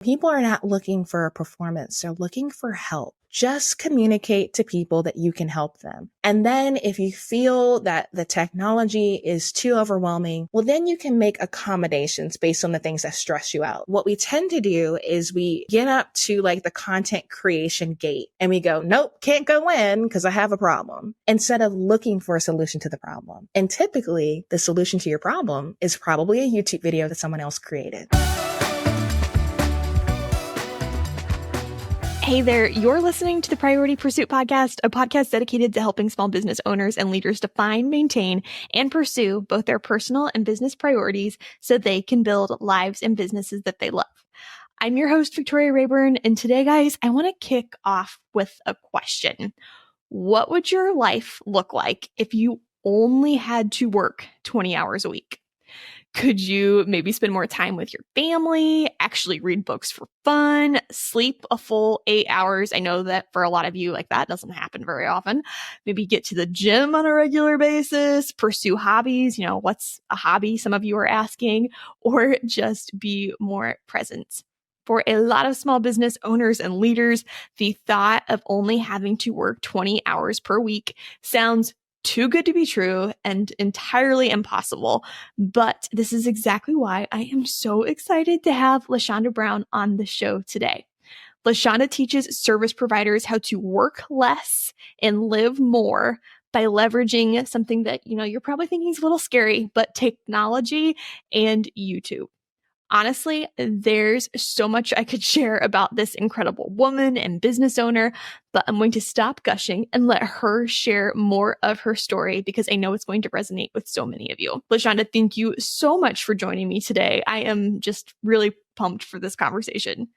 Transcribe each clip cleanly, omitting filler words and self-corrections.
People are not looking for a performance. They're looking for help. Just communicate to people that you can help them. And then if you feel that the technology is too overwhelming, well, then you can make accommodations based on the things that stress you out. What we tend to do is we get up to like the content creation gate and we go, nope, can't go in because I have a problem, instead of looking for a solution to the problem. And typically the solution to your problem is probably a YouTube video that someone else created. Hey there, you're listening to the Priority Pursuit Podcast, a podcast dedicated to helping small business owners and leaders define, maintain, and pursue both their personal and business priorities so they can build lives and businesses that they love. I'm your host, Victoria Rayburn, and today, guys, I want to kick off with a question. What would your life look like if you only had to work 20 hours a week? Could you maybe spend more time with your family, actually read books for fun, sleep a full 8 hours? I know that for a lot of you, like that doesn't happen very often. Maybe get to the gym on a regular basis, pursue hobbies. You know, what's a hobby? Some of you are asking, or just be more present. For a lot of small business owners and leaders, the thought of only having to work 20 hours per week sounds too good to be true and entirely impossible. But this is exactly why I am so excited to have LaShonda Brown on the show today. LaShonda teaches service providers how to work less and live more by leveraging something that, you're probably thinking is a little scary, but technology and YouTube. Honestly, there's so much I could share about this incredible woman and business owner, but I'm going to stop gushing and let her share more of her story because I know it's going to resonate with so many of you. LaShonda, thank you so much for joining me today. I am just really pumped for this conversation.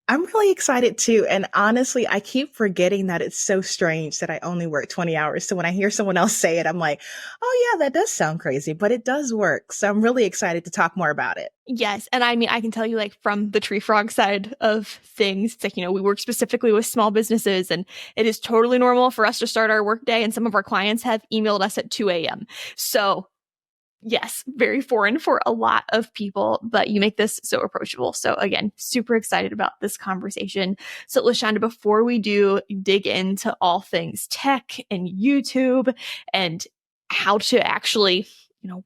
I'm really excited too. And honestly, I keep forgetting that it's so strange that I only work 20 hours. So when I hear someone else say it, I'm like, oh yeah, that does sound crazy, but it does work. So I'm really excited to talk more about it. Yes. And I mean, I can tell you like from the tree frog side of things, it's like, we work specifically with small businesses and it is totally normal for us to start our workday. And some of our clients have emailed us at 2 a.m. So yes, very foreign for a lot of people, but you make this so approachable. So again, super excited about this conversation. So LaShonda, before we do dig into all things tech and YouTube and how to actually,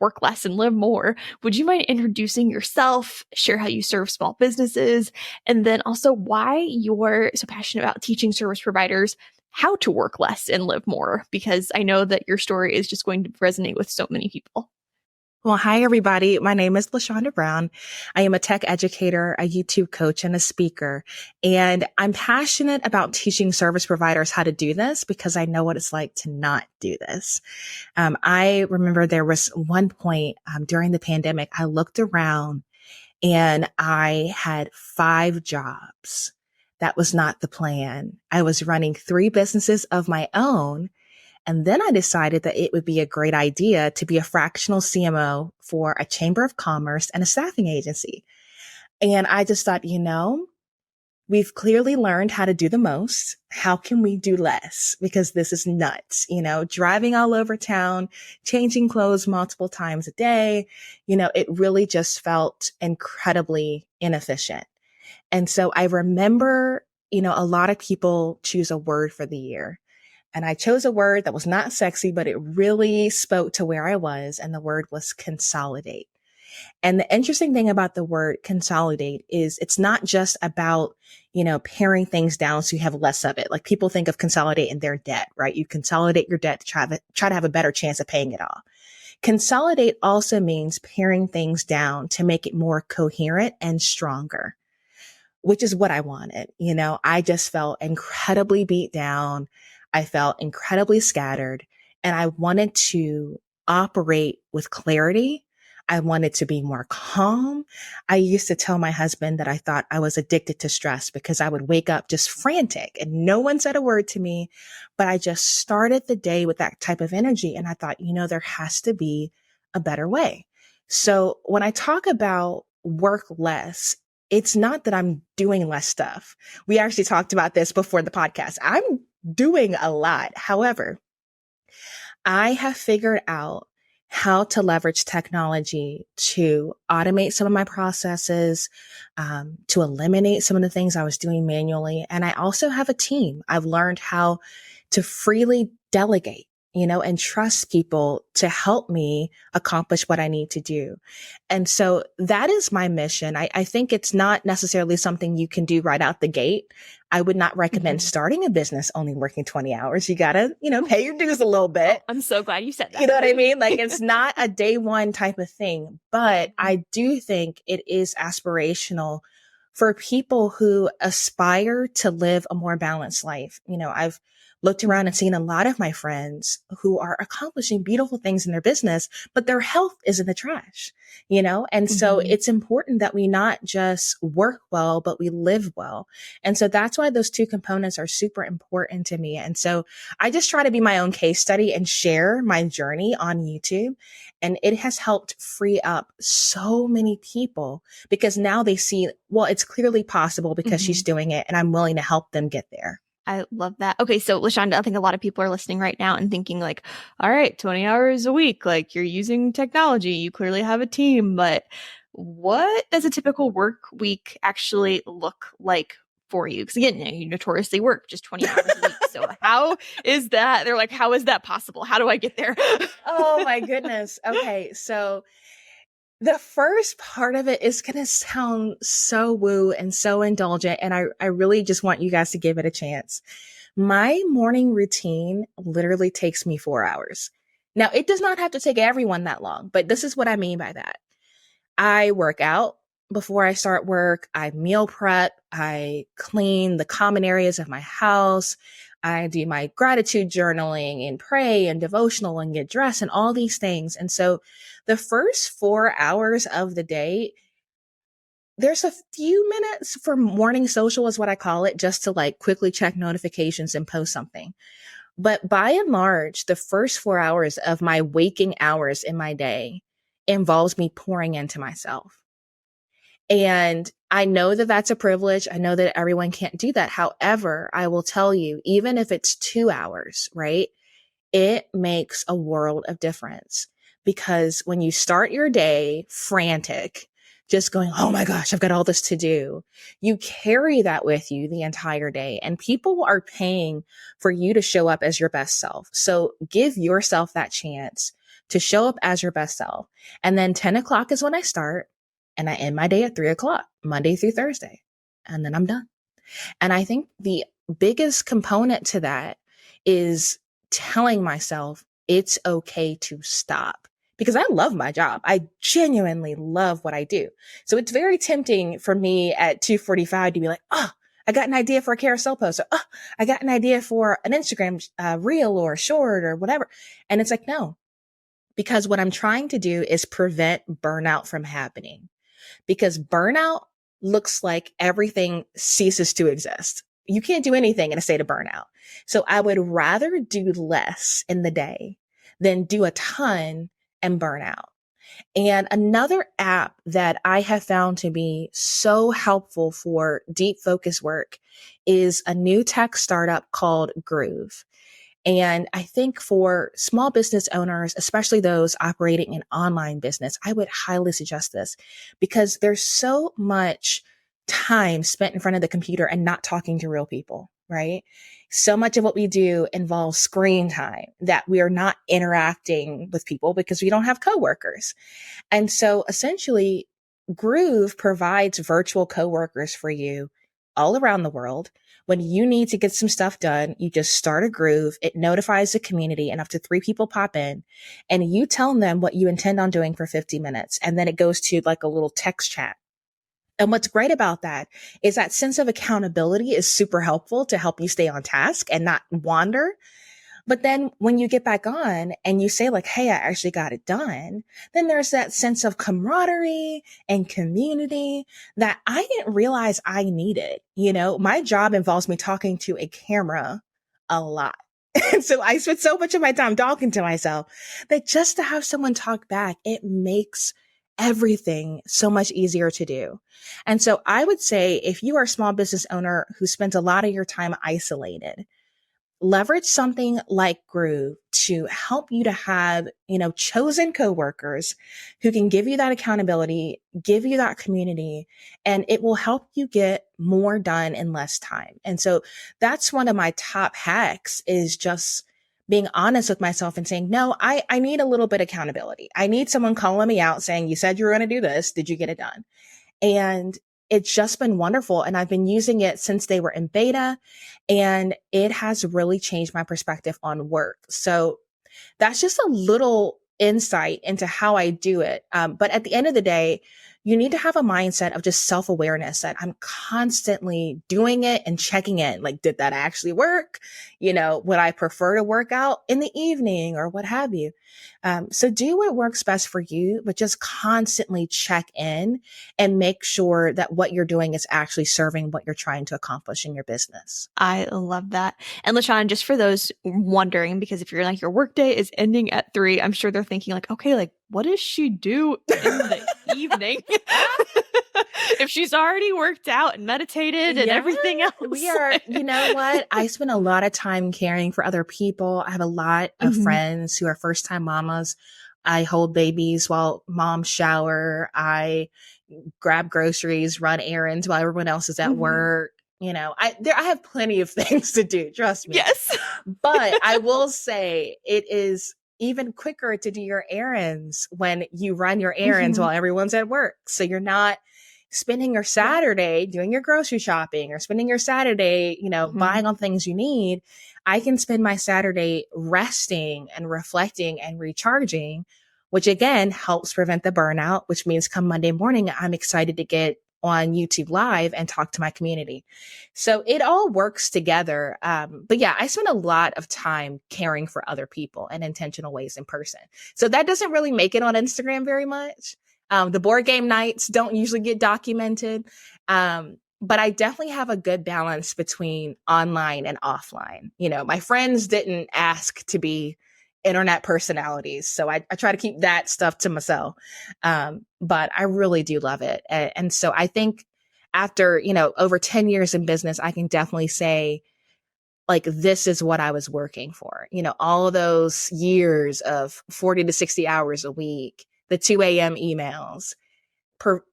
work less and live more, would you mind introducing yourself, share how you serve small businesses, and then also why you're so passionate about teaching service providers how to work less and live more? Because I know that your story is just going to resonate with so many people. Well, hi, everybody. My name is LaShonda Brown. I am a tech educator, a YouTube coach, and a speaker. And I'm passionate about teaching service providers how to do this because I know what it's like to not do this. I remember there was one point during the pandemic, I looked around and I had 5 jobs. That was not the plan. I was running 3 businesses of my own. And then I decided that it would be a great idea to be a fractional CMO for a chamber of commerce and a staffing agency. And I just thought, we've clearly learned how to do the most. How can we do less? Because this is nuts, driving all over town, changing clothes multiple times a day. It really just felt incredibly inefficient. And so I remember, a lot of people choose a word for the year. And I chose a word that was not sexy, but it really spoke to where I was. And the word was consolidate. And the interesting thing about the word consolidate is it's not just about, paring things down so you have less of it. Like people think of consolidate in their debt, right? You consolidate your debt to try to have a better chance of paying it off. Consolidate also means paring things down to make it more coherent and stronger, which is what I wanted. I just felt incredibly beat down. I felt incredibly scattered and I wanted to operate with clarity. I wanted to be more calm. I used to tell my husband that I thought I was addicted to stress because I would wake up just frantic and no one said a word to me, but I just started the day with that type of energy. And I thought, there has to be a better way. So when I talk about work less, it's not that I'm doing less stuff. We actually talked about this before the podcast. I'm doing a lot. However, I have figured out how to leverage technology to automate some of my processes, to eliminate some of the things I was doing manually. And I also have a team. I've learned how to freely delegate, and trust people to help me accomplish what I need to do. And so that is my mission. I think it's not necessarily something you can do right out the gate. I would not recommend starting a business only working 20 hours. You gotta, pay your dues a little bit. I'm so glad you said that. You know what I mean? Like, it's not a day one type of thing, but I do think it is aspirational for people who aspire to live a more balanced life. I've looked around and seen a lot of my friends who are accomplishing beautiful things in their business, but their health is in the trash, And so it's important that we not just work well, but we live well. And so that's why those two components are super important to me. And so I just try to be my own case study and share my journey on YouTube. And it has helped free up so many people because now they see, well, it's clearly possible because she's doing it and I'm willing to help them get there. I love that. Okay. So LaShonda, I think a lot of people are listening right now and thinking like, all right, 20 hours a week, like you're using technology, you clearly have a team, but what does a typical work week actually look like for you? Because again, you notoriously work just 20 hours a week. So how is that? They're like, how is that possible? How do I get there? Oh my goodness. Okay. So the first part of it is going to sound so woo and so indulgent. And I really just want you guys to give it a chance. My morning routine literally takes me 4 hours. Now, it does not have to take everyone that long, but this is what I mean by that. I work out before I start work. I meal prep. I clean the common areas of my house. I do my gratitude journaling and pray and devotional and get dressed and all these things. And so the first 4 hours of the day, there's a few minutes for morning social is what I call it, just to like quickly check notifications and post something. But by and large, the first 4 hours of my waking hours in my day involves me pouring into myself. And I know that that's a privilege. I know that everyone can't do that. However, I will tell you, even if it's 2 hours, right? It makes a world of difference because when you start your day frantic, just going, oh my gosh, I've got all this to do. You carry that with you the entire day and people are paying for you to show up as your best self. So give yourself that chance to show up as your best self. And then 10 o'clock is when I start and I end my day at 3 o'clock, Monday through Thursday. And then I'm done. And I think the biggest component to that is telling myself it's okay to stop because I love my job. I genuinely love what I do. So it's very tempting for me at 2:45 to be like, oh, I got an idea for a carousel post. Or, oh, I got an idea for an Instagram reel or short or whatever. And it's like, no, because what I'm trying to do is prevent burnout from happening because burnout looks like everything ceases to exist. You can't do anything in a state of burnout. So I would rather do less in the day than do a ton and burn out. And another app that I have found to be so helpful for deep focus work is a new tech startup called Groove. And I think for small business owners, especially those operating an online business, I would highly suggest this because there's so much time spent in front of the computer and not talking to real people, right? So much of what we do involves screen time that we are not interacting with people because we don't have coworkers. And so essentially, Groove provides virtual coworkers for you all around the world. When you need to get some stuff done, you just start a Groove. It notifies the community and up to 3 people pop in and you tell them what you intend on doing for 50 minutes. And then it goes to like a little text chat. And what's great about that is that sense of accountability is super helpful to help you stay on task and not wander. But then when you get back on and you say like, hey, I actually got it done, then there's that sense of camaraderie and community that I didn't realize I needed. My job involves me talking to a camera a lot. And so I spend so much of my time talking to myself that just to have someone talk back, it makes everything so much easier to do. And so I would say if you are a small business owner who spends a lot of your time isolated, leverage something like Groove to help you to have, chosen coworkers who can give you that accountability, give you that community, and it will help you get more done in less time. And so that's one of my top hacks, is just being honest with myself and saying, no, I need a little bit of accountability. I need someone calling me out saying, you said you were going to do this. Did you get it done? And it's just been wonderful. And I've been using it since they were in beta, and it has really changed my perspective on work. So that's just a little insight into how I do it. But at the end of the day, you need to have a mindset of just self-awareness that I'm constantly doing it and checking in. Like, did that actually work? Would I prefer to work out in the evening or what have you? So do what works best for you, but just constantly check in and make sure that what you're doing is actually serving what you're trying to accomplish in your business. I love that. And LaShonda, just for those wondering, because if you're like, your workday is ending at 3, I'm sure they're thinking like, okay, like what does she do in the evening? If she's already worked out and meditated and everything else. We are, you know what? I spend a lot of time caring for other people. I have a lot of friends who are first time mamas. I hold babies while moms shower. I grab groceries, run errands while everyone else is at work. I have plenty of things to do. Trust me. Yes. But I will say it is even quicker to do your errands when you run your errands while everyone's at work. So you're not spending your Saturday doing your grocery shopping or spending your Saturday, buying on things you need. I can spend my Saturday resting and reflecting and recharging, which again helps prevent the burnout, which means come Monday morning, I'm excited to get on YouTube Live and talk to my community. So it all works together. But yeah, I spend a lot of time caring for other people in intentional ways in person. So that doesn't really make it on Instagram very much. The board game nights don't usually get documented. But I definitely have a good balance between online and offline. My friends didn't ask to be internet personalities, so I try to keep that stuff to myself. But I really do love it. And so I think after, over 10 years in business, I can definitely say, like, this is what I was working for. All of those years of 40 to 60 hours a week, the 2 a.m. emails,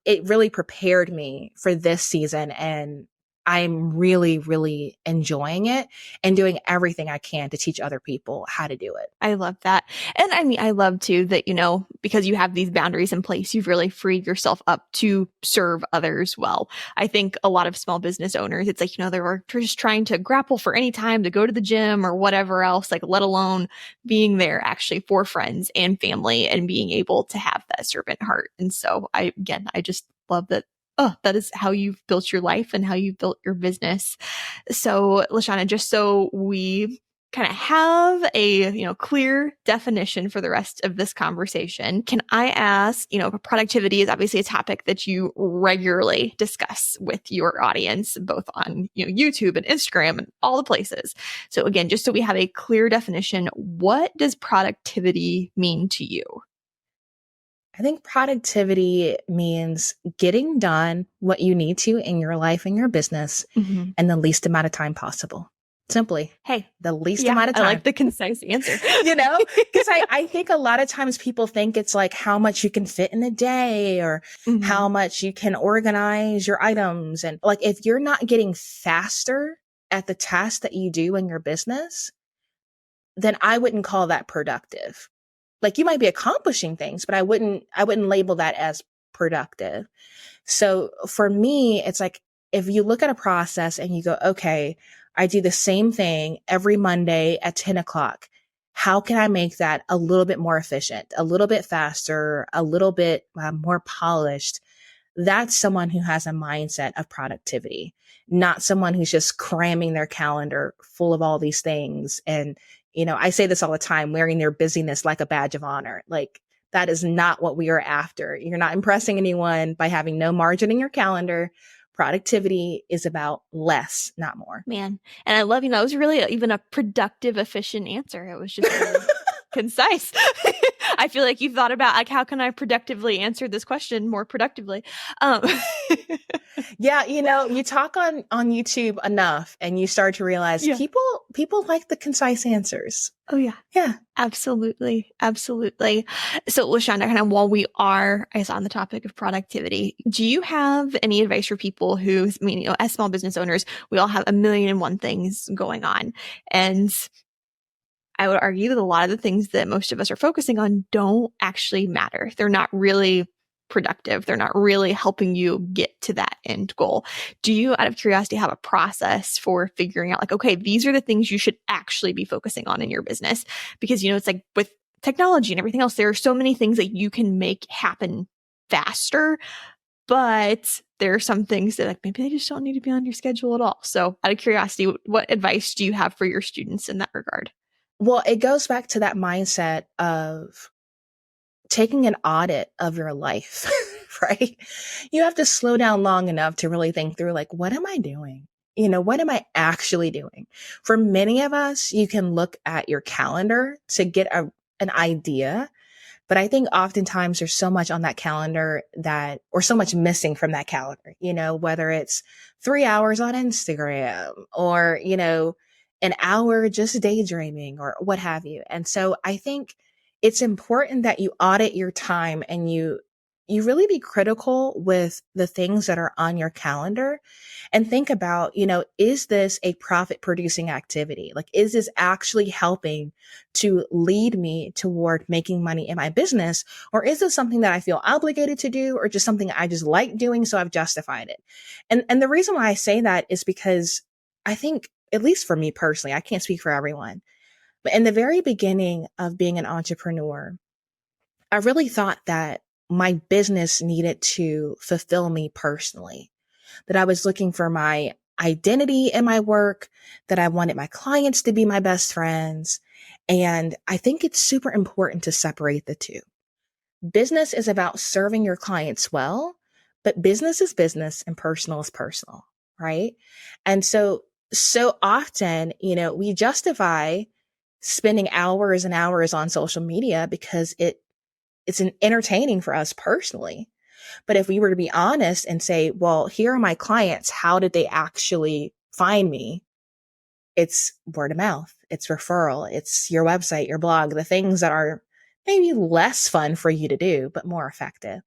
it really prepared me for this season. And I'm really, really enjoying it and doing everything I can to teach other people how to do it. I love that. And I mean, I love too that, because you have these boundaries in place, you've really freed yourself up to serve others well. I think a lot of small business owners, it's like, they're just trying to grapple for any time to go to the gym or whatever else, like let alone being there actually for friends and family and being able to have that servant heart. And so I just love that. Oh, that is how you've built your life and how you've built your business. So, LaShonda, just so we kind of have a, clear definition for the rest of this conversation, can I ask, productivity is obviously a topic that you regularly discuss with your audience, both on, YouTube and Instagram and all the places. So again, just so we have a clear definition, what does productivity mean to you? I think productivity means getting done what you need to in your life and your business in the least amount of time possible. Simply. Hey, the least amount of time. I like the concise answer. Because I think a lot of times people think it's like how much you can fit in a day or how much you can organize your items. And like, if you're not getting faster at the tasks that you do in your business, then I wouldn't call that productive. Like, you might be accomplishing things, but I wouldn't label that as productive. So for me, it's like, if you look at a process and you go, okay, I do the same thing every Monday at 10 o'clock. How can I make that a little bit more efficient, a little bit faster, a little bit more polished? That's someone who has a mindset of productivity, not someone who's just cramming their calendar full of all these things. And I say this all the time, wearing their busyness like a badge of honor. Like, that is not what we are after. You're not impressing anyone by having no margin in your calendar. Productivity is about less, not more. Man. And I love, that was really even a productive, efficient answer. It was just really concise. I feel like you've thought about like, how can I productively answer this question more productively? Yeah, you talk on YouTube enough and you start to realize people like the concise answers. Oh yeah. Yeah. Absolutely. Absolutely. So LaShonda, kind of while we are, I guess, on the topic of productivity, do you have any advice for people who, as small business owners, we all have a million and one things going on. And I would argue that a lot of the things that most of us are focusing on don't actually matter. They're not really productive. They're not really helping you get to that end goal. Do you, out of curiosity, have a process for figuring out like, okay, these are the things you should actually be focusing on in your business? Because, it's like with technology and everything else, there are so many things that you can make happen faster, but there are some things that like maybe they just don't need to be on your schedule at all. So out of curiosity, what advice do you have for your students in that regard? Well, it goes back to that mindset of taking an audit of your life, right? You have to slow down long enough to really think through, like, what am I doing? What am I actually doing? For many of us, you can look at your calendar to get an idea. But I think oftentimes there's so much on that calendar or so much missing from that calendar, whether it's 3 hours on Instagram or, an hour just daydreaming or what have you. And so I think it's important that you audit your time and you really be critical with the things that are on your calendar and think about, is this a profit producing activity? Like, is this actually helping to lead me toward making money in my business? Or is this something that I feel obligated to do or just something I just like doing, so I've justified it? And the reason why I say that is because I think, at least for me personally, I can't speak for everyone, but in the very beginning of being an entrepreneur, I really thought that my business needed to fulfill me personally, that I was looking for my identity in my work, that I wanted my clients to be my best friends. And I think it's super important to separate the two. Business is about serving your clients well, but business is business and personal is personal, right? And so often, we justify spending hours and hours on social media because it's entertaining for us personally. But if we were to be honest and say, well, here are my clients, how did they actually find me? It's word of mouth, it's referral, it's your website, your blog, the things that are maybe less fun for you to do, but more effective.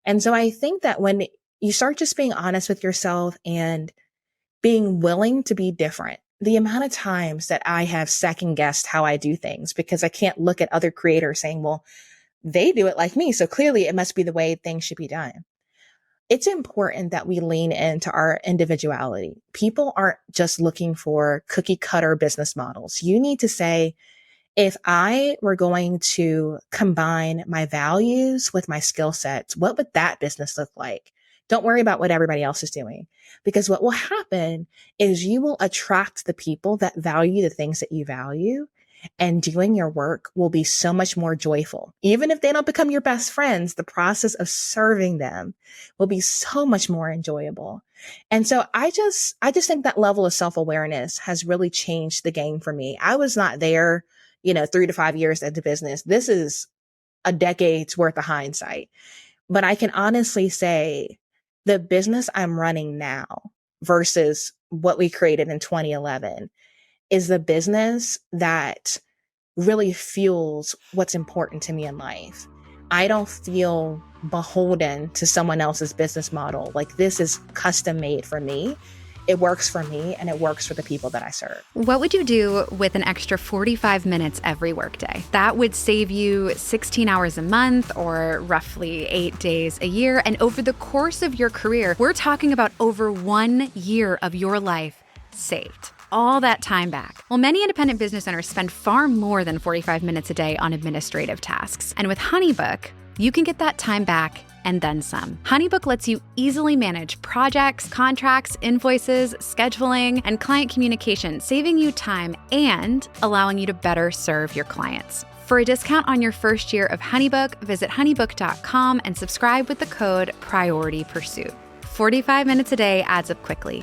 And so I think that when you start just being honest with yourself and being willing to be different, the amount of times that I have second guessed how I do things because I can't look at other creators saying, well, they do it like me, so clearly it must be the way things should be done. It's important that we lean into our individuality. People aren't just looking for cookie cutter business models. You need to say, if I were going to combine my values with my skill sets, what would that business look like? Don't worry about what everybody else is doing, because what will happen is you will attract the people that value the things that you value, and doing your work will be so much more joyful. Even if they don't become your best friends, the process of serving them will be so much more enjoyable. And so I just think that level of self-awareness has really changed the game for me. I was not there, 3 to 5 years into business. This is a decade's worth of hindsight. But I can honestly say the business I'm running now versus what we created in 2011 is the business that really fuels what's important to me in life. I don't feel beholden to someone else's business model. Like, this is custom made for me. It works for me and it works for the people that I serve. What would you do with an extra 45 minutes every workday? That would save you 16 hours a month or roughly 8 days a year. And over the course of your career, we're talking about over 1 year of your life saved. All that time back. Well, many independent business owners spend far more than 45 minutes a day on administrative tasks. And with HoneyBook, you can get that time back and then some. HoneyBook lets you easily manage projects, contracts, invoices, scheduling, and client communication, saving you time and allowing you to better serve your clients. For a discount on your first year of HoneyBook, visit honeybook.com and subscribe with the code PriorityPursuit. 45 minutes a day adds up quickly.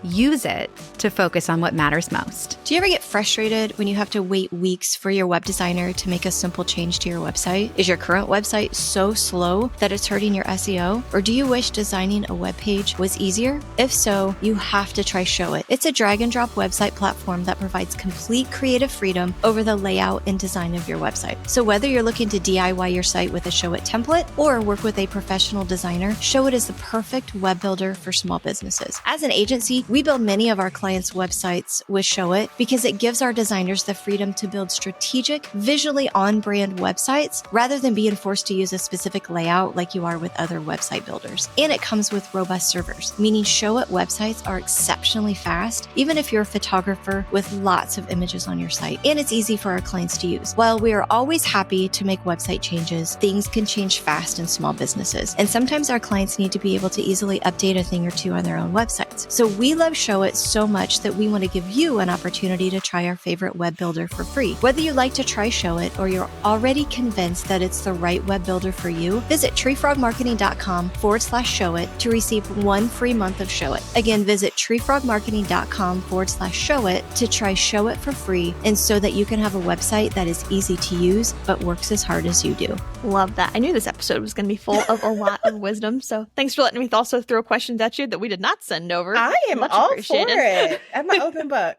Use it to focus on what matters most. Do you ever get frustrated when you have to wait weeks for your web designer to make a simple change to your website? Is your current website so slow that it's hurting your SEO? Or do you wish designing a web page was easier? If so, you have to try Showit. It's a drag and drop website platform that provides complete creative freedom over the layout and design of your website. So whether you're looking to DIY your site with a Showit template or work with a professional designer, Showit is the perfect web builder for small businesses. As an agency, we build many of our clients' websites with Showit because it gives our designers the freedom to build strategic, visually on-brand websites rather than being forced to use a specific layout like you are with other website builders. And it comes with robust servers, meaning Showit websites are exceptionally fast, even if you're a photographer with lots of images on your site. And it's easy for our clients to use. While we are always happy to make website changes, things can change fast in small businesses. And sometimes our clients need to be able to easily update a thing or two on their own websites. So we love Showit so much that we want to give you an opportunity to try our favorite web builder for free. Whether you'd like to try Showit or you're already convinced that it's the right web builder for you, visit treefrogmarketing.com/Showit to receive 1 free month of Showit. Again, visit treefrogmarketing.com/Showit to try Showit for free and so that you can have a website that is easy to use but works as hard as you do. Love that. I knew this episode was going to be full of a lot of wisdom. So thanks for letting me also throw questions at you that we did not send over. I am Much all appreciated. for it. I'm an open book.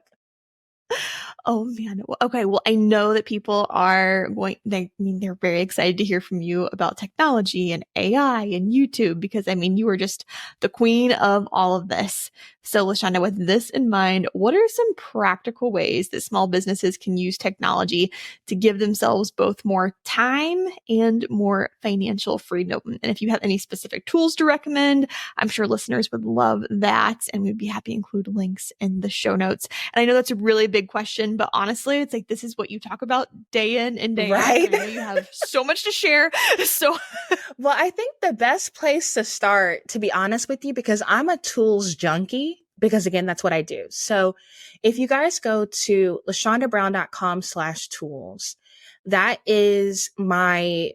Oh man. Okay. Well, I know that people are they're very excited to hear from you about technology and AI and YouTube because you are just the queen of all of this. So LaShonda, with this in mind, what are some practical ways that small businesses can use technology to give themselves both more time and more financial freedom? And if you have any specific tools to recommend, I'm sure listeners would love that. And we'd be happy to include links in the show notes. And I know that's a really big question, but honestly, it's like, this is what you talk about day in and day out. I know you have so much to share. So, well, I think the best place to start, to be honest with you, because I'm a tools junkie, because again, that's what I do. So if you guys go to LaShondaBrown.com/tools, that is my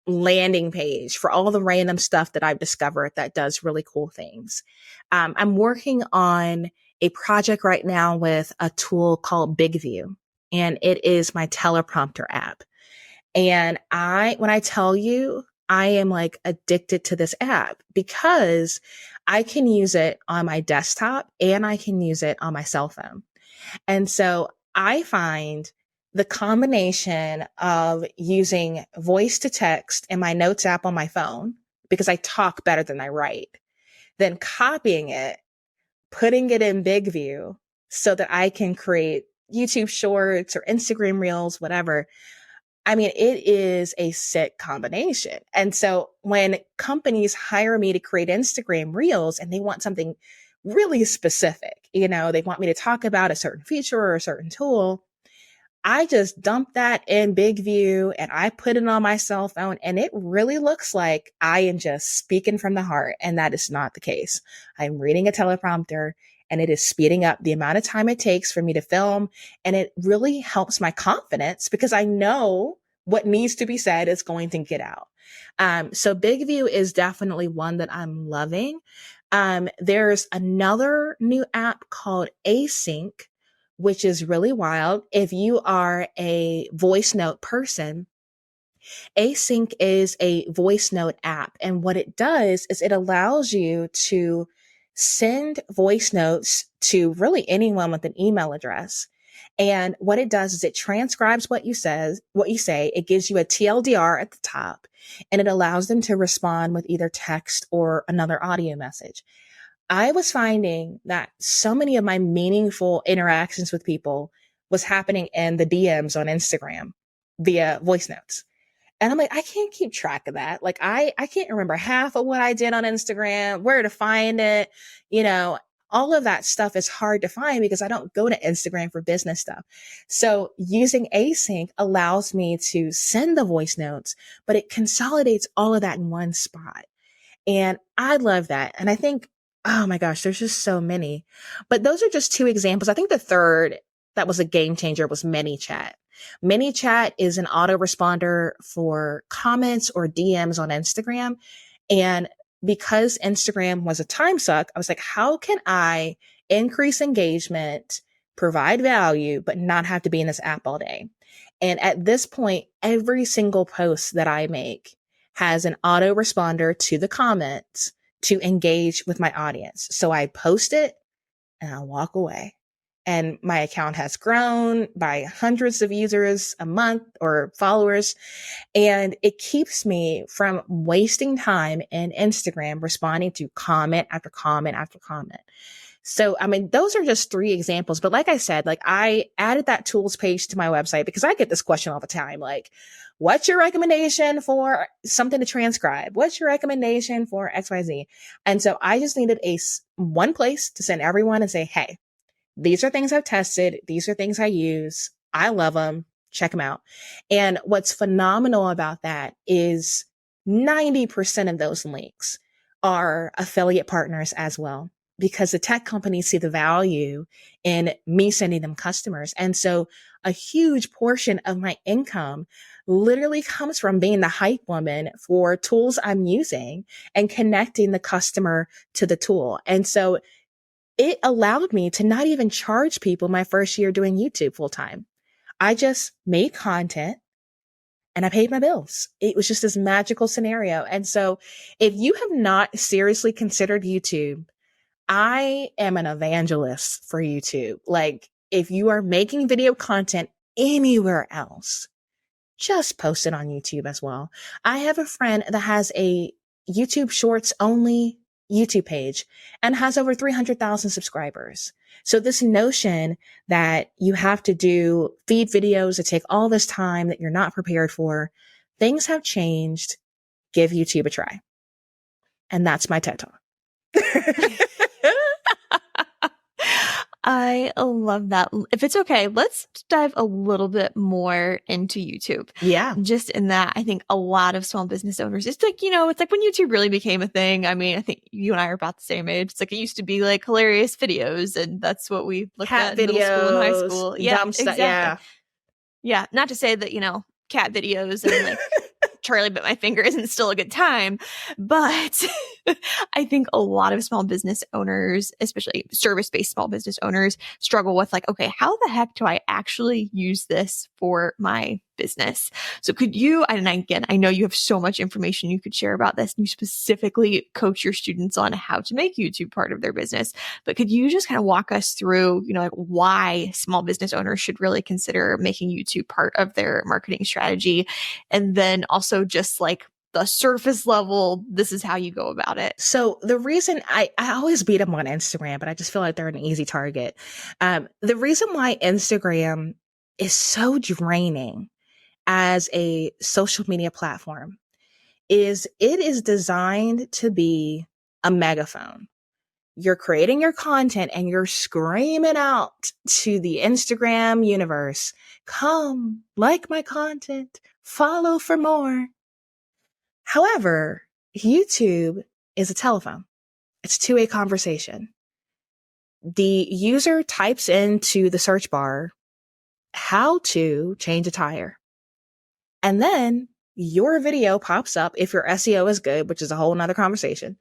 landing page for all the random stuff that I've discovered that does really cool things. I'm working on a project right now with a tool called BigView, and it is my teleprompter app. And when I tell you, I am like addicted to this app because I can use it on my desktop and I can use it on my cell phone. And so I find the combination of using voice to text in my notes app on my phone, because I talk better than I write, then copying it, putting it in BigView so that I can create YouTube shorts or Instagram reels, whatever. It is a sick combination. And so when companies hire me to create Instagram reels and they want something really specific, they want me to talk about a certain feature or a certain tool, I just dump that in BigView and I put it on my cell phone and it really looks like I am just speaking from the heart. And that is not the case. I'm reading a teleprompter and it is speeding up the amount of time it takes for me to film. And it really helps my confidence because I know what needs to be said is going to get out. So BigView is definitely one that I'm loving. There's another new app called Async, which is really wild. If you are a voice note person, Async is a voice note app. And what it does is it allows you to send voice notes to really anyone with an email address. And what it does is it transcribes what you say. It gives you a TLDR at the top, and it allows them to respond with either text or another audio message. I was finding that so many of my meaningful interactions with people was happening in the DMs on Instagram via voice notes. And I'm like, I can't keep track of that. Like, I can't remember half of what I did on Instagram, where to find it. All of that stuff is hard to find because I don't go to Instagram for business stuff. So using Async allows me to send the voice notes, but it consolidates all of that in one spot. And I love that. And I think, oh my gosh, there's just so many. But those are just two examples. I think the third that was a game changer was ManyChat. ManyChat is an autoresponder for comments or DMs on Instagram. And because Instagram was a time suck, I was like, how can I increase engagement, provide value, but not have to be in this app all day. And at this point, every single post that I make has an autoresponder to the comments to engage with my audience. So I post it and I'll walk away. And my account has grown by hundreds of users a month or followers. And it keeps me from wasting time in Instagram responding to comment after comment after comment. So, I mean, those are just 3 examples. But like I said, like I added that tools page to my website because I get this question all the time. Like, what's your recommendation for something to transcribe? What's your recommendation for XYZ? And so I just needed one place to send everyone and say, hey, these are things I've tested. These are things I use. I love them. Check them out. And what's phenomenal about that is 90% of those links are affiliate partners as well, because the tech companies see the value in me sending them customers. And so a huge portion of my income literally comes from being the hype woman for tools I'm using and connecting the customer to the tool. And so it allowed me to not even charge people my first year doing YouTube full time. I just made content and I paid my bills. It was just this magical scenario. And so if you have not seriously considered YouTube, I am an evangelist for YouTube. Like, if you are making video content anywhere else, just post it on YouTube as well. I have a friend that has a YouTube Shorts only YouTube page and has over 300,000 subscribers. So this notion that you have to do feed videos that take all this time that you're not prepared for, things have changed. Give YouTube a try. And that's my TED Talk. I love that. If it's okay, let's dive a little bit more into YouTube. Yeah. Just in that, I think a lot of small business owners, it's like, it's like when YouTube really became a thing. I mean, I think you and I are about the same age. It's like it used to be like hilarious videos, and that's what we looked Cat at in middle school and high videos, school. Yeah, dumb stuff. exactly. Yeah. Yeah. Not to say that, cat videos and like Charlie bit my finger isn't still a good time, but I think a lot of small business owners, especially service-based small business owners, struggle with like, okay, how the heck do I actually use this for my business? So could you, and again, I know you have so much information you could share about this, and you specifically coach your students on how to make YouTube part of their business, but could you just kind of walk us through, like why small business owners should really consider making YouTube part of their marketing strategy? And then also just like the surface level, this is how you go about it. So the reason I always beat them on Instagram, but I just feel like they're an easy target. The reason why Instagram is so draining as a social media platform is it is designed to be a megaphone. You're creating your content and you're screaming out to the Instagram universe, come, like my content, follow for more. However, YouTube is a telephone. It's two-way conversation. The user types into the search bar how to change a tire. And then your video pops up if your SEO is good, which is a whole nother conversation.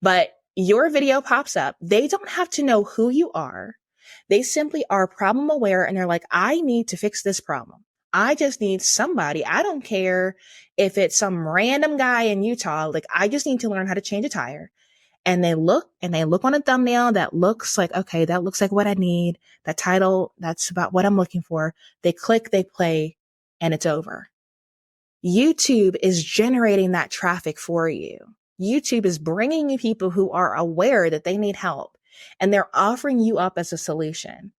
But your video pops up. They don't have to know who you are. They simply are problem aware and they're like, I need to fix this problem. I just need somebody. I don't care if it's some random guy in Utah. Like, I just need to learn how to change a tire. And they look on a thumbnail that looks like, okay, that looks like what I need. That title, that's about what I'm looking for. They click, they play, and it's over. YouTube is generating that traffic for you. YouTube is bringing you people who are aware that they need help, and they're offering you up as a solution.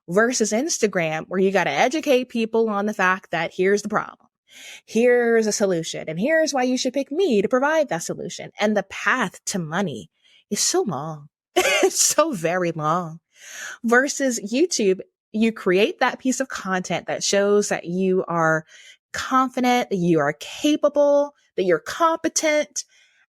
Versus Instagram, where you got to educate people on the fact that here's the problem. Here's a solution. And here's why you should pick me to provide that solution. And the path to money is so long. It's so very long. Versus YouTube, you create that piece of content that shows that you are confident, that you are capable, that you're competent.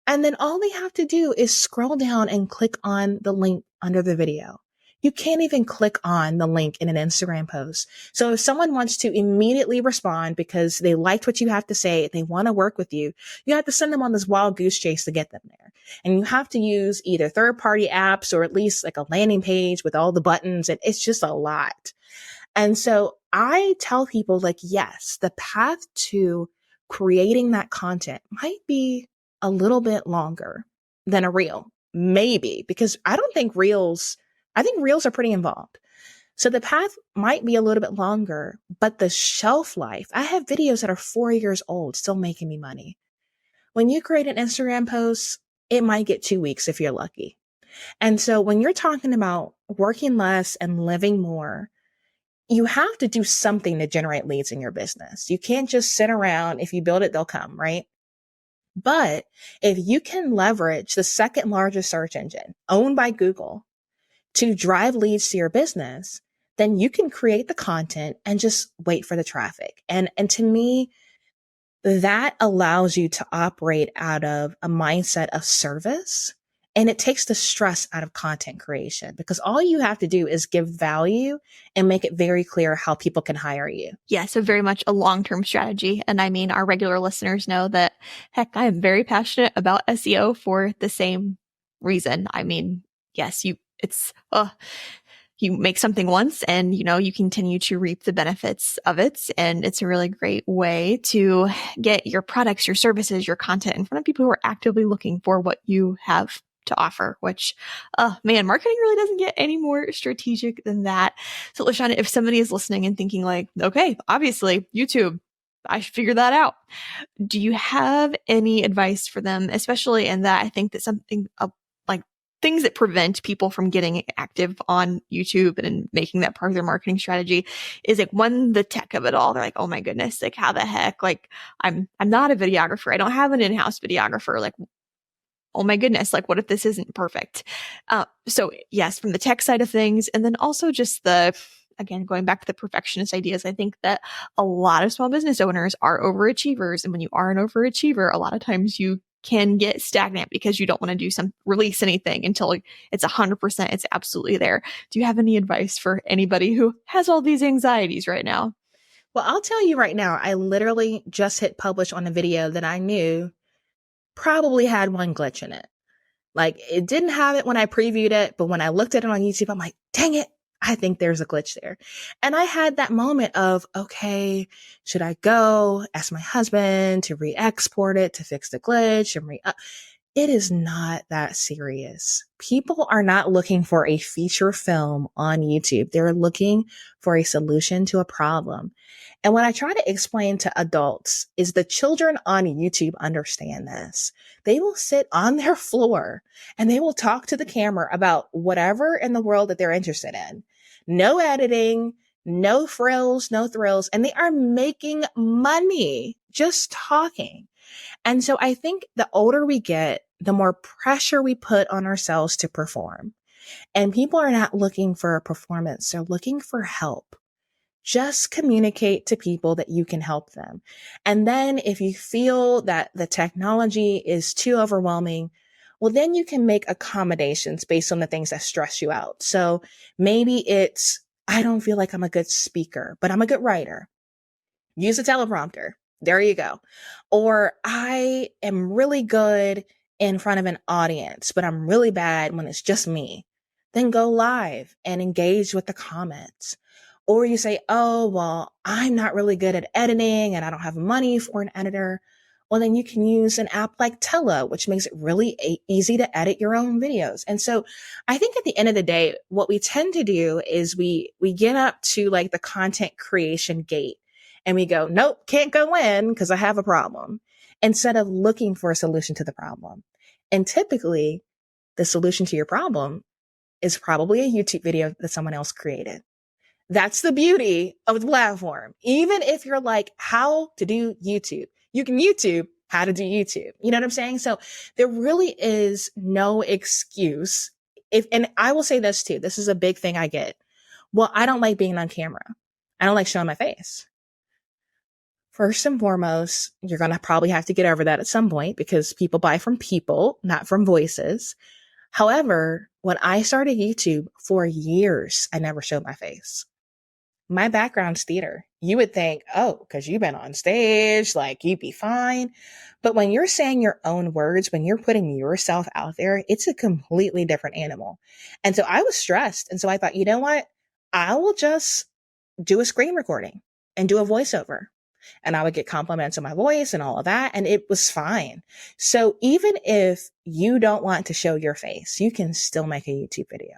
And then all they have to do is scroll down and click on the link under the video. You can't even click on the link in an Instagram post. So if someone wants to immediately respond because they liked what you have to say, they want to work with you, you have to send them on this wild goose chase to get them there. And you have to use either third-party apps or at least like a landing page with all the buttons. And it's just a lot. And so I tell people like, yes, the path to creating that content might be a little bit longer than a reel. Maybe, because I think reels are pretty involved. So the path might be a little bit longer, but the shelf life, I have videos that are 4 years old still making me money. When you create an Instagram post, it might get 2 weeks if you're lucky. And so when you're talking about working less and living more, you have to do something to generate leads in your business. You can't just sit around. If you build it, they'll come, right? But if you can leverage the second largest search engine owned by Google to drive leads to your business, then you can create the content and just wait for the traffic. And to me, that allows you to operate out of a mindset of service. And it takes the stress out of content creation because all you have to do is give value and make it very clear how people can hire you. Yeah, so very much a long-term strategy. And I mean, our regular listeners know that, heck, I am very passionate about SEO for the same reason. I mean, yes, you make something once and, you continue to reap the benefits of it. And it's a really great way to get your products, your services, your content in front of people who are actively looking for what you have to offer, which, marketing really doesn't get any more strategic than that. So LaShonda, if somebody is listening and thinking like, okay, obviously YouTube, I should figure that out. Do you have any advice for them, especially in that I think that something like things that prevent people from getting active on YouTube and making that part of their marketing strategy is like, one, the tech of it all. They're like, oh my goodness, like how the heck, like I'm not a videographer. I don't have an in-house videographer. Like, oh my goodness, like what if this isn't perfect? So yes, from the tech side of things, and then also just again, going back to the perfectionist ideas, I think that a lot of small business owners are overachievers. And when you are an overachiever, a lot of times you can get stagnant because you don't want to release anything until it's 100%. It's absolutely there. Do you have any advice for anybody who has all these anxieties right now? Well, I'll tell you right now, I literally just hit publish on a video that I knew probably had one glitch in it. Like it didn't have it when I previewed it, but when I looked at it on YouTube, I'm like, dang it, I think there's a glitch there. And I had that moment of, okay, should I go ask my husband to re-export it to fix the glitch and it is not that serious. People are not looking for a feature film on YouTube. They're looking for a solution to a problem. And what I try to explain to adults is the children on YouTube understand this. They will sit on their floor and they will talk to the camera about whatever in the world that they're interested in. No editing, no frills, no thrills, and they are making money just talking. And so I think the older we get, the more pressure we put on ourselves to perform. And people are not looking for a performance. They're looking for help. Just communicate to people that you can help them. And then if you feel that the technology is too overwhelming, well, then you can make accommodations based on the things that stress you out. So maybe it's, I don't feel like I'm a good speaker, but I'm a good writer. Use a teleprompter. There you go. Or I am really good in front of an audience, but I'm really bad when it's just me. Then go live and engage with the comments. Or you say, oh, well, I'm not really good at editing and I don't have money for an editor. Well, then you can use an app like Tella, which makes it really easy to edit your own videos. And so I think at the end of the day, what we tend to do is we get up to like the content creation gate and we go, nope, can't go in because I have a problem, instead of looking for a solution to the problem. And typically the solution to your problem is probably a YouTube video that someone else created. That's the beauty of the platform. Even if you're like, how to do YouTube, you can YouTube how to do YouTube. You know what I'm saying? So there really is no excuse. And I will say this too. This is a big thing I get. Well, I don't like being on camera. I don't like showing my face. First and foremost, you're going to probably have to get over that at some point because people buy from people, not from voices. However, When I started YouTube, for years, I never showed my face. My background's theater. You would think, oh, because you've been on stage, like you'd be fine. But when you're saying your own words, when you're putting yourself out there, it's a completely different animal. And so I was stressed. And so I thought, you know what? I will just do a screen recording and do a voiceover. And I would get compliments on my voice and all of that. And it was fine. So even if you don't want to show your face, you can still make a YouTube video.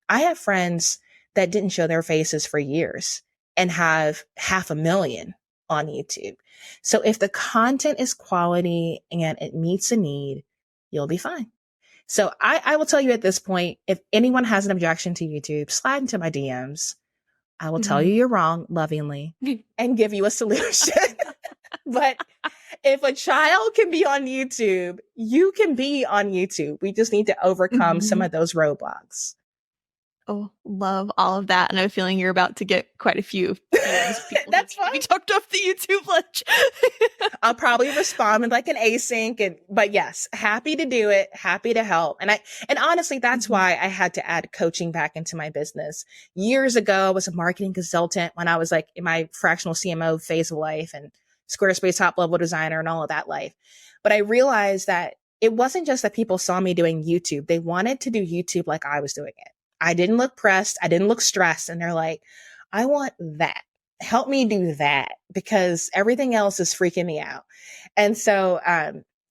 I have friends that didn't show their faces for years and have 500,000 on YouTube. So if the content is quality and it meets a need, you'll be fine. So I will tell you at this point, if anyone has an objection to YouTube, slide into my DMs. I will tell you you're wrong lovingly and give you a solution. But if a child can be on YouTube, you can be on YouTube. We just need to overcome some of those roadblocks. Oh, love all of that. And I have a feeling you're about to get quite a few. That's fine. We talked off the YouTube ledge. I'll probably respond with like an async, but yes, happy to do it, happy to help. And honestly, that's why I had to add coaching back into my business. Years ago, I was a marketing consultant when I was like in my fractional CMO phase of life and Squarespace top level designer and all of that life. But I realized that it wasn't just that people saw me doing YouTube. They wanted to do YouTube like I was doing it. I didn't look pressed. I didn't look stressed. And they're like, I want that. Help me do that because everything else is freaking me out. And so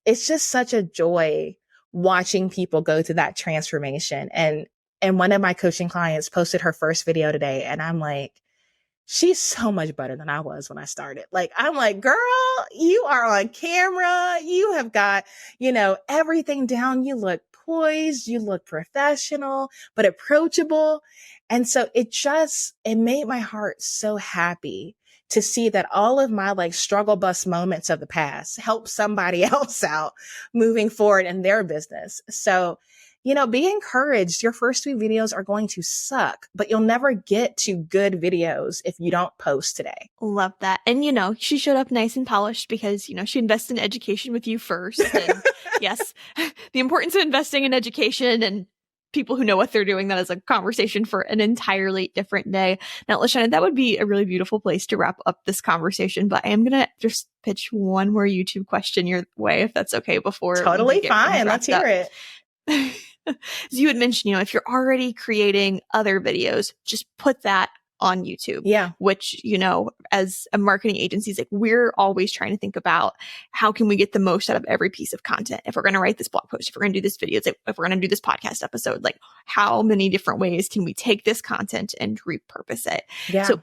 it's just such a joy watching people go through that transformation. And one of my coaching clients posted her first video today. And I'm like, she's so much better than I was when I started. Like, I'm like, girl, you are on camera. You have got, everything down. You look poised. You look professional, but approachable. And so it made my heart so happy to see that all of my like struggle bus moments of the past help somebody else out moving forward in their business. So, be encouraged. Your first few videos are going to suck, but you'll never get to good videos if you don't post today. Love that. And, she showed up nice and polished because, she invested in education with you first. And yes, the importance of investing in education and people who know what they're doing, that is a conversation for an entirely different day. Now, LaShonda, that would be a really beautiful place to wrap up this conversation, but I am going to just pitch one more YouTube question your way, if that's okay, before. Totally fine. Let's hear it. As you had mentioned, if you're already creating other videos, just put that on YouTube. Yeah. Which, as a marketing agency, is like, we're always trying to think about how can we get the most out of every piece of content. If we're going to write this blog post, if we're going to do this video, if we're going to do this podcast episode, like how many different ways can we take this content and repurpose it? Yeah. So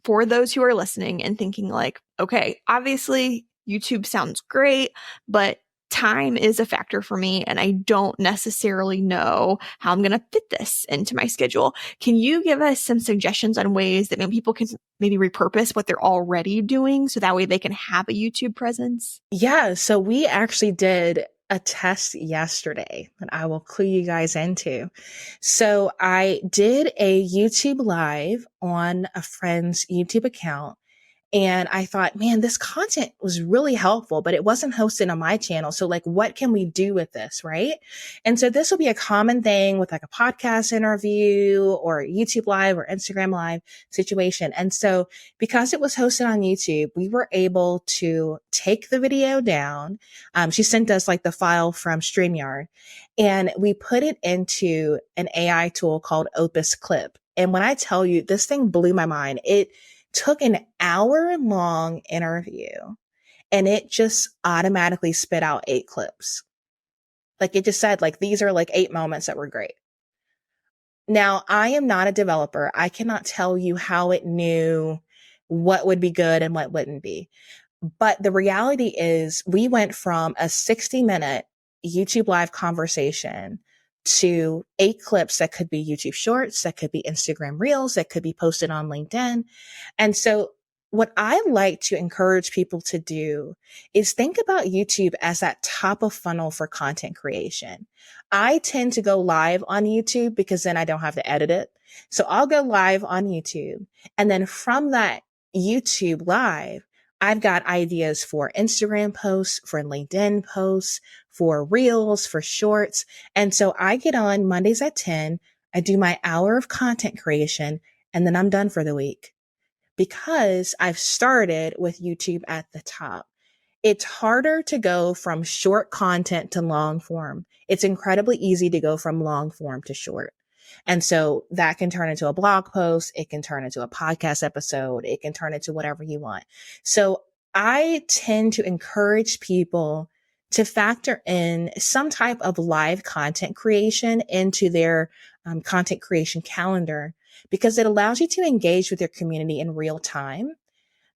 for those who are listening and thinking like, okay, obviously YouTube sounds great, but time is a factor for me and I don't necessarily know how I'm going to fit this into my schedule. Can you give us some suggestions on ways that people can maybe repurpose what they're already doing so that way they can have a YouTube presence? Yeah. So we actually did a test yesterday that I will clue you guys into. So I did a YouTube live on a friend's YouTube account. And I thought, man, this content was really helpful, but it wasn't hosted on my channel. So like, what can we do with this? Right. And so this will be a common thing with like a podcast interview or a YouTube live or Instagram live situation. And so because it was hosted on YouTube, we were able to take the video down. She sent us like the file from StreamYard and we put it into an AI tool called Opus Clip. And when I tell you, this thing blew my mind, it took an hour-long interview and it just automatically spit out 8 clips. Like it just said, like, these are like 8 moments that were great. Now, I am not a developer. I cannot tell you how it knew what would be good and what wouldn't be. But the reality is we went from a 60-minute YouTube live conversation to 8 clips that could be YouTube shorts, that could be Instagram reels, that could be posted on LinkedIn. And so what I like to encourage people to do is think about YouTube as that top of funnel for content creation. I tend to go live on YouTube because then I don't have to edit it. So I'll go live on YouTube. And then from that YouTube live, I've got ideas for Instagram posts, for LinkedIn posts, for reels, for shorts. And so I get on Mondays at 10. I do my hour of content creation, and then I'm done for the week because I've started with YouTube at the top. It's harder to go from short content to long form. It's incredibly easy to go from long form to short. And so that can turn into a blog post. It can turn into a podcast episode. It can turn into whatever you want. So I tend to encourage people to factor in some type of live content creation into their content creation calendar, because it allows you to engage with your community in real time,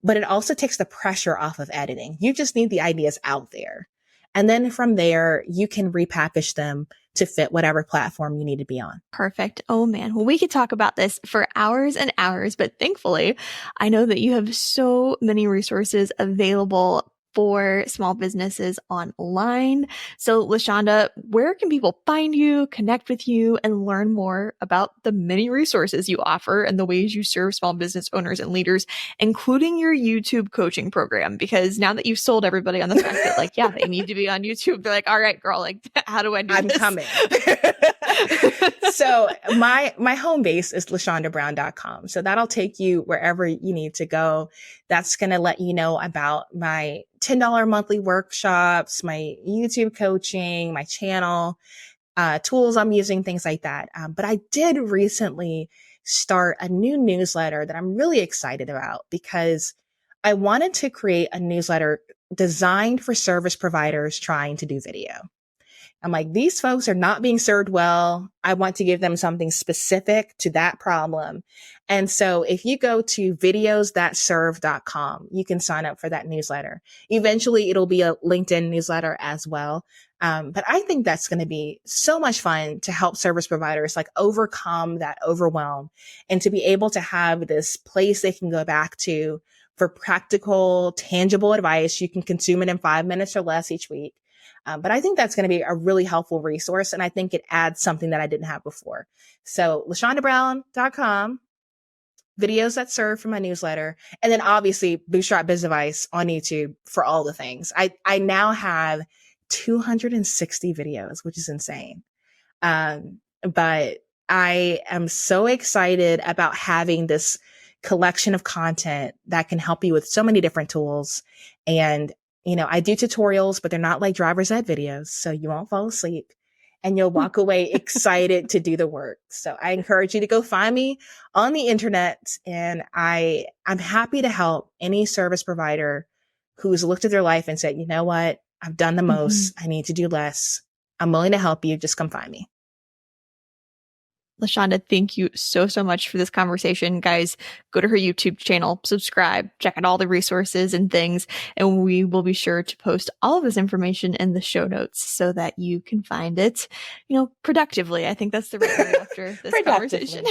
but it also takes the pressure off of editing. You just need the ideas out there. And then from there, you can repackage them to fit whatever platform you need to be on. Perfect. Oh man. Well, we could talk about this for hours and hours, but thankfully, I know that you have so many resources available for small businesses online. So LaShonda, where can people find you, connect with you, and learn more about the many resources you offer and the ways you serve small business owners and leaders, including your YouTube coaching program? Because now that you've sold everybody on the fact that like, yeah, they need to be on YouTube, they're like, all right, girl, like, how do I do this? I'm coming. So my home base is LaShondaBrown.com. So that'll take you wherever you need to go. That's going to let you know about my $10 monthly workshops, my YouTube coaching, my channel, tools I'm using, things like that. But I did recently start a new newsletter that I'm really excited about because I wanted to create a newsletter designed for service providers trying to do video. I'm like, these folks are not being served well. I want to give them something specific to that problem. And so if you go to videos.serve.com, you can sign up for that newsletter. Eventually, it'll be a LinkedIn newsletter as well. But I think that's going to be so much fun to help service providers like overcome that overwhelm and to be able to have this place they can go back to for practical, tangible advice. You can consume it in 5 minutes or less each week. But I think that's going to be a really helpful resource. And I think it adds something that I didn't have before. So LaShondaBrown.com, videos that serve for my newsletter. And then obviously Bootstrap Biz Advice on YouTube for all the things. I now have 260 videos, which is insane. But I am so excited about having this collection of content that can help you with so many different tools. And you know, I do tutorials, but they're not like driver's ed videos. So you won't fall asleep and you'll walk away excited to do the work. So I encourage you to go find me on the internet. And I'm happy to help any service provider who's looked at their life and said, you know what? I've done the most. I need to do less. I'm willing to help you. Just come find me. LaShonda, thank you so much for this conversation. Guys, go to her YouTube channel, subscribe, check out all the resources and things, and we will be sure to post all of this information in the show notes so that you can find it, you know, productively. I think that's the right word after this conversation.